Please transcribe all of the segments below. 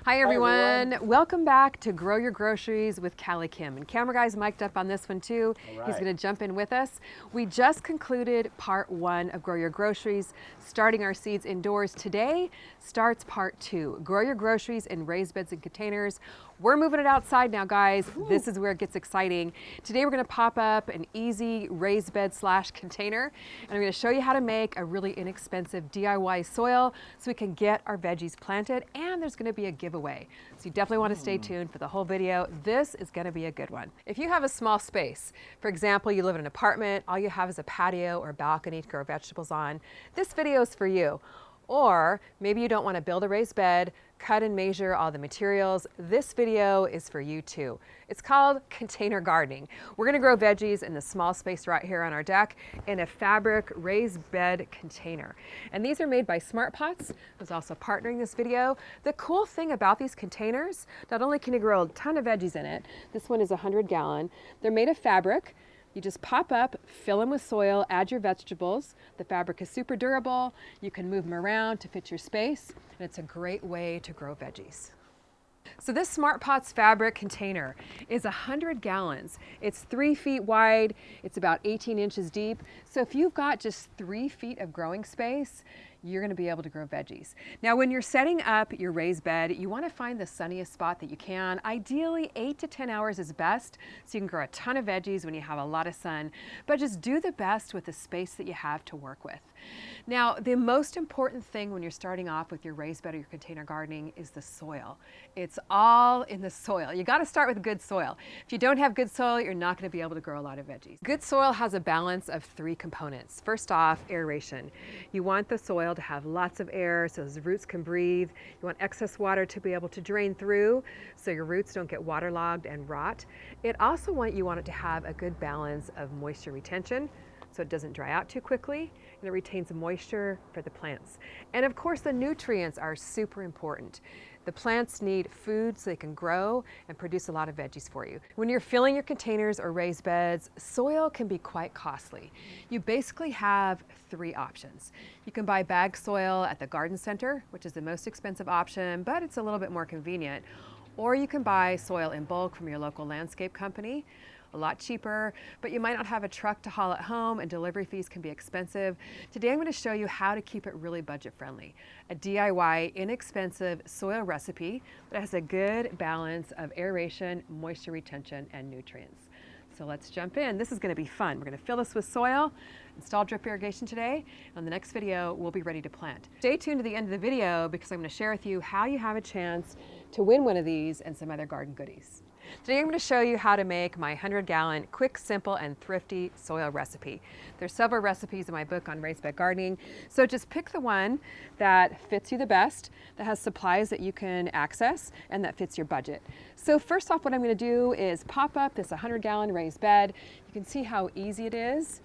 Hi everyone. Welcome back to Grow Your Groceries with CaliKim. And camera guy's mic'd up on this one too. Right. He's gonna jump in with us. We just concluded part 1 of Grow Your Groceries, starting our seeds indoors. Today starts part 2, Grow Your Groceries in raised beds and containers. We're moving it outside now, guys. Ooh. This is where it gets exciting. Today we're gonna pop up an easy raised bed / container, and I'm gonna show you how to make a really inexpensive DIY soil so we can get our veggies planted, and there's gonna be a giveaway. So you definitely wanna stay tuned for the whole video. This is gonna be a good one. If you have a small space, for example, you live in an apartment, all you have is a patio or balcony to grow vegetables on, this video is for you. Or maybe you don't want to build a raised bed, cut and measure all the materials. This video is for you too. It's called container gardening. We're going to grow veggies in the small space right here on our deck in a fabric raised bed container. And these are made by Smart Pots, who's also partnering this video. The cool thing about these containers, not only can you grow a ton of veggies in it, this one is 100 gallon, they're made of fabric. You just pop up, fill them with soil, add your vegetables. The fabric is super durable. You can move them around to fit your space, and it's a great way to grow veggies. So this Smart Pots fabric container is 100 gallons. It's 3 feet wide. It's about 18 inches deep. So if you've got just 3 feet of growing space, you're going to be able to grow veggies. Now, when you're setting up your raised bed, you want to find the sunniest spot that you can. Ideally, 8 to 10 hours is best, so you can grow a ton of veggies when you have a lot of sun, but just do the best with the space that you have to work with. Now, the most important thing when you're starting off with your raised bed or your container gardening is the soil. It's all in the soil. You got to start with good soil. If you don't have good soil, you're not going to be able to grow a lot of veggies. Good soil has a balance of 3 components. First off, aeration. You want the soil to have lots of air so those roots can breathe. You want excess water to be able to drain through so your roots don't get waterlogged and rot. You want it to have a good balance of moisture retention so it doesn't dry out too quickly, and it retains moisture for the plants. And of course, the nutrients are super important. The plants need food so they can grow and produce a lot of veggies for you. When you're filling your containers or raised beds, soil can be quite costly. You basically have 3 options. You can buy bag soil at the garden center, which is the most expensive option, but it's a little bit more convenient. Or you can buy soil in bulk from your local landscape company. A lot cheaper, but you might not have a truck to haul at home, and delivery fees can be expensive. Today I'm going to show you how to keep it really budget friendly. A DIY inexpensive soil recipe that has a good balance of aeration, moisture retention, and nutrients. So let's jump in. This is going to be fun. We're going to fill this with soil, install drip irrigation today. On the next video, we'll be ready to plant. Stay tuned to the end of the video because I'm going to share with you how you have a chance to win one of these and some other garden goodies. Today I'm going to show you how to make my 100-gallon quick, simple, and thrifty soil recipe. There's several recipes in my book on raised bed gardening, so just pick the one that fits you the best, that has supplies that you can access, and that fits your budget. So first off, what I'm going to do is pop up this 100-gallon raised bed. You can see how easy it is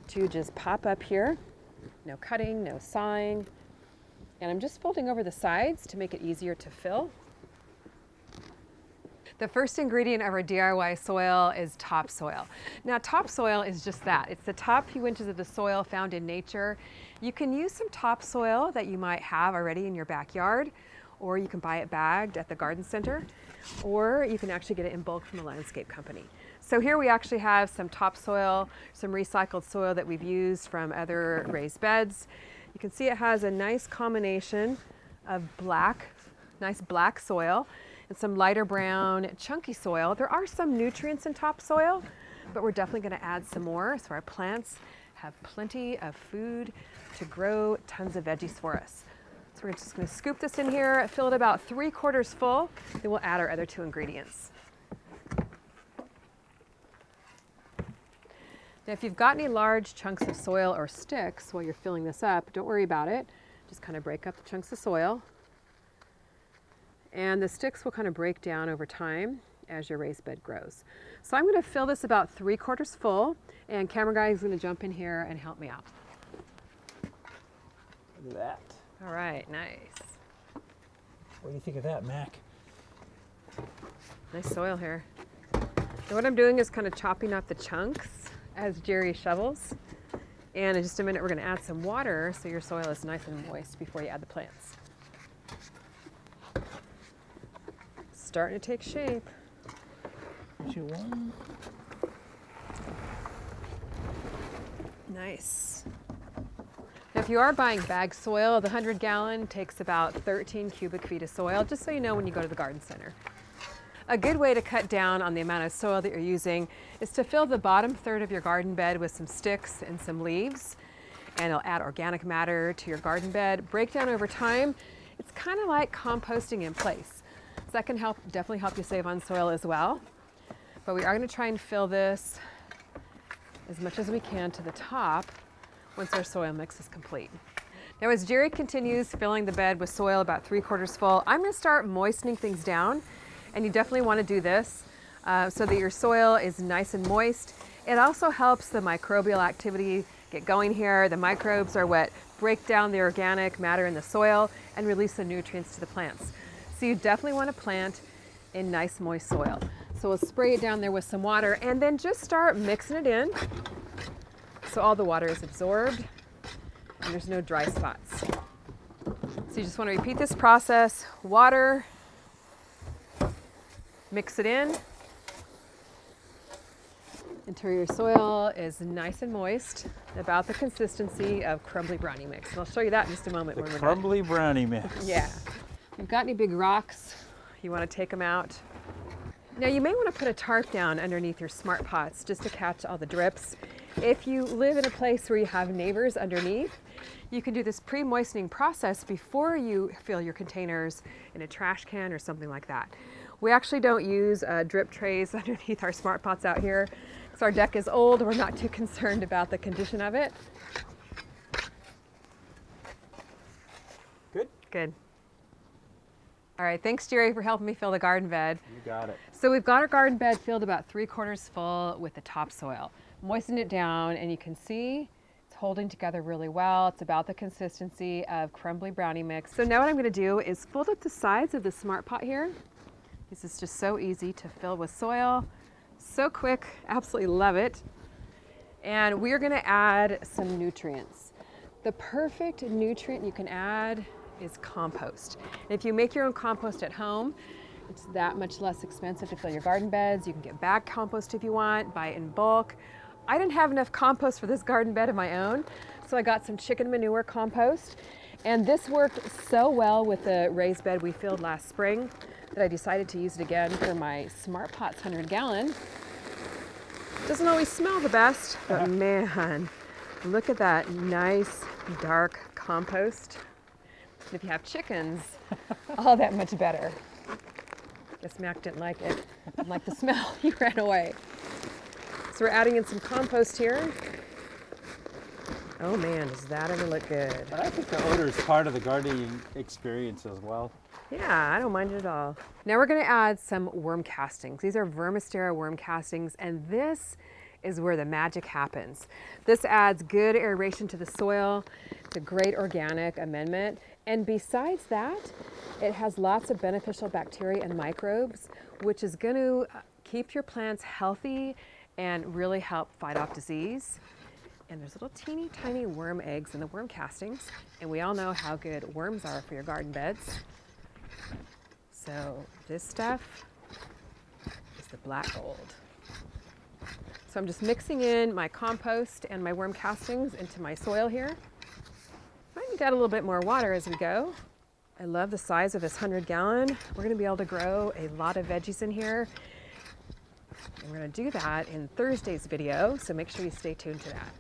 to just pop up here. No cutting, no sawing, and I'm just folding over the sides to make it easier to fill. The first ingredient of our DIY soil is topsoil. Now, topsoil is just that. It's the top few inches of the soil found in nature. You can use some topsoil that you might have already in your backyard, or you can buy it bagged at the garden center, or you can actually get it in bulk from a landscape company. So here we actually have some topsoil, some recycled soil that we've used from other raised beds. You can see it has a nice combination of nice black soil, and some lighter brown, chunky soil. There are some nutrients in topsoil, but we're definitely going to add some more so our plants have plenty of food to grow tons of veggies for us. So we're just going to scoop this in here, fill it about 3/4 full, then we'll add our other 2 ingredients. Now, if you've got any large chunks of soil or sticks while you're filling this up, don't worry about it. Just kind of break up the chunks of soil. And the sticks will kind of break down over time as your raised bed grows. So I'm going to fill this about 3/4 full, and camera guy is going to jump in here and help me out. Look at that. All right, nice. What do you think of that, Mac? Nice soil here. So what I'm doing is kind of chopping up the chunks as Jerry shovels. And in just a minute, we're going to add some water so your soil is nice and moist before you add the plants. starting to take shape. Shoot one. Nice. Now, if you are buying bag soil, the 100-gallon takes about 13 cubic feet of soil, just so you know when you go to the garden center. A good way to cut down on the amount of soil that you're using is to fill the bottom third of your garden bed with some sticks and some leaves, and it'll add organic matter to your garden bed. Break down over time. It's kind of like composting in place. So that can definitely help you save on soil as well. But we are going to try and fill this as much as we can to the top once our soil mix is complete. Now, as Jerry continues filling the bed with soil about 3/4 full, I'm going to start moistening things down. And you definitely want to do this so that your soil is nice and moist. It also helps the microbial activity get going here. The microbes are what break down the organic matter in the soil and release the nutrients to the plants. So you definitely want to plant in nice moist soil. So we'll spray it down there with some water and then just start mixing it in so all the water is absorbed and there's no dry spots. So you just want to repeat this process, water, mix it in until your soil is nice and moist, about the consistency of crumbly brownie mix. And I'll show you that in just a moment. The when we're crumbly done. brownie mix. Yeah. If you've got any big rocks, you want to take them out. Now you may want to put a tarp down underneath your smart pots just to catch all the drips. If you live in a place where you have neighbors underneath, you can do this pre-moistening process before you fill your containers in a trash can or something like that. We actually don't use drip trays underneath our smart pots out here because our deck is old. We're not too concerned about the condition of it. Good? Good. All right, thanks Jerry for helping me fill the garden bed. You got it. So we've got our garden bed filled about 3/4 full with the topsoil. Moistened it down and you can see it's holding together really well. It's about the consistency of crumbly brownie mix. So now what I'm going to do is fold up the sides of the smart pot here. This is just so easy to fill with soil. So quick, absolutely love it. And we're going to add some nutrients. The perfect nutrient you can add is compost. And if you make your own compost at home, it's that much less expensive to fill your garden beds. You can get bag compost if you want, buy it in bulk. I didn't have enough compost for this garden bed of my own, so I got some chicken manure compost. And this worked so well with the raised bed we filled last spring that I decided to use it again for my Smart Pots 100-gallon. Doesn't always smell the best, but man, look at that nice dark compost. And if you have chickens, all that much better. Guess Mac didn't like it, didn't like the smell, he ran away. So we're adding in some compost here. Oh man, does that ever look good? But I think the odor is part of the gardening experience as well. Yeah, I don't mind it at all. Now we're going to add some worm castings. These are Vermistera worm castings, and this is where the magic happens. This adds good aeration to the soil. It's a great organic amendment. And besides that, it has lots of beneficial bacteria and microbes, which is going to keep your plants healthy and really help fight off disease. And there's little teeny tiny worm eggs in the worm castings. And we all know how good worms are for your garden beds. So this stuff is the black gold. So I'm just mixing in my compost and my worm castings into my soil here. Might need to add a little bit more water as we go. I love the size of this 100-gallon. We're gonna be able to grow a lot of veggies in here. And we're gonna do that in Thursday's video, so make sure you stay tuned to that.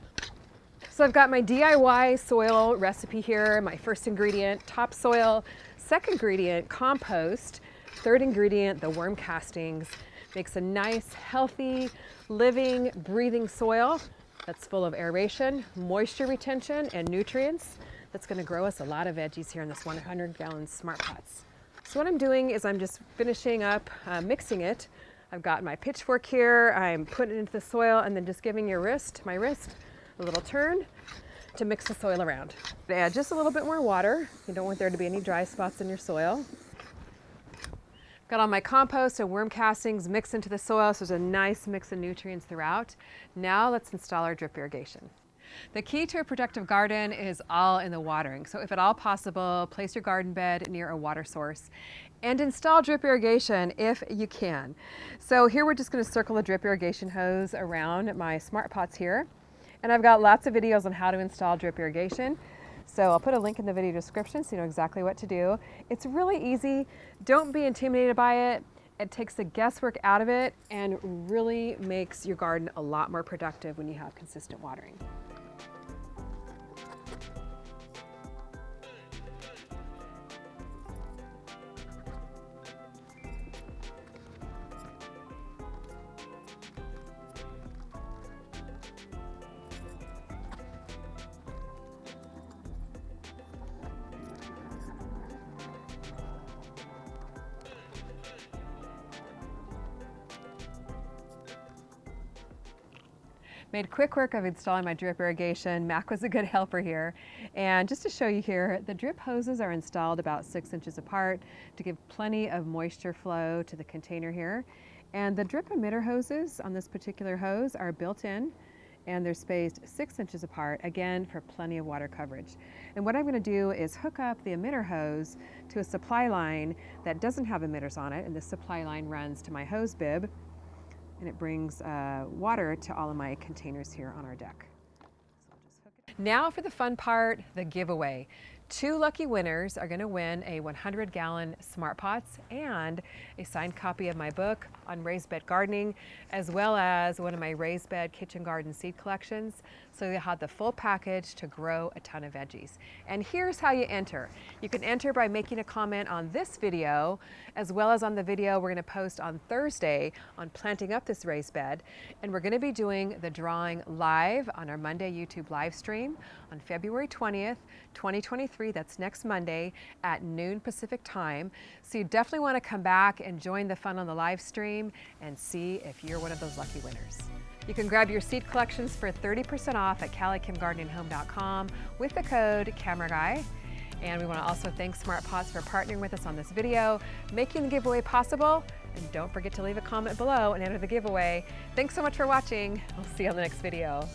So I've got my DIY soil recipe here. My first ingredient, topsoil. Second ingredient, compost. Third ingredient, the worm castings. Makes a nice, healthy, living, breathing soil that's full of aeration, moisture retention, and nutrients. That's gonna grow us a lot of veggies here in this 100-gallon Smart Pots. So what I'm doing is I'm just finishing up mixing it. I've got my pitchfork here. I'm putting it into the soil and then just giving my wrist, a little turn to mix the soil around. Add just a little bit more water. You don't want there to be any dry spots in your soil. Got all my compost and worm castings mixed into the soil, so there's a nice mix of nutrients throughout. Now let's install our drip irrigation. The key to a productive garden is all in the watering. So if at all possible, place your garden bed near a water source and install drip irrigation if you can. So here we're just going to circle a drip irrigation hose around my smart pots here. And I've got lots of videos on how to install drip irrigation. So I'll put a link in the video description so you know exactly what to do. It's really easy. Don't be intimidated by it. It takes the guesswork out of it and really makes your garden a lot more productive when you have consistent watering. Made quick work of installing my drip irrigation. Mac was a good helper here. And just to show you here, the drip hoses are installed about 6 inches apart to give plenty of moisture flow to the container here. And the drip emitter hoses on this particular hose are built in, and they're spaced 6 inches apart, again, for plenty of water coverage. And what I'm going to do is hook up the emitter hose to a supply line that doesn't have emitters on it, and this supply line runs to my hose bib, and it brings water to all of my containers here on our deck. So I'll just hook it. Now for the fun part, the giveaway. 2 lucky winners are going to win a 100-gallon Smart Pots and a signed copy of my book on raised bed gardening, as well as one of my raised bed kitchen garden seed collections. So you'll have the full package to grow a ton of veggies. And here's how you enter. You can enter by making a comment on this video, as well as on the video we're going to post on Thursday on planting up this raised bed. And we're going to be doing the drawing live on our Monday YouTube live stream on February 20th, 2023. That's next Monday at noon Pacific time. So you definitely want to come back and join the fun on the live stream and see if you're one of those lucky winners. You can grab your seed collections for 30% off at CaliKimGardeningHome.com with the code CameraGuy. And we want to also thank Smart Pots for partnering with us on this video, making the giveaway possible. And don't forget to leave a comment below and enter the giveaway. Thanks so much for watching. We'll see you on the next video.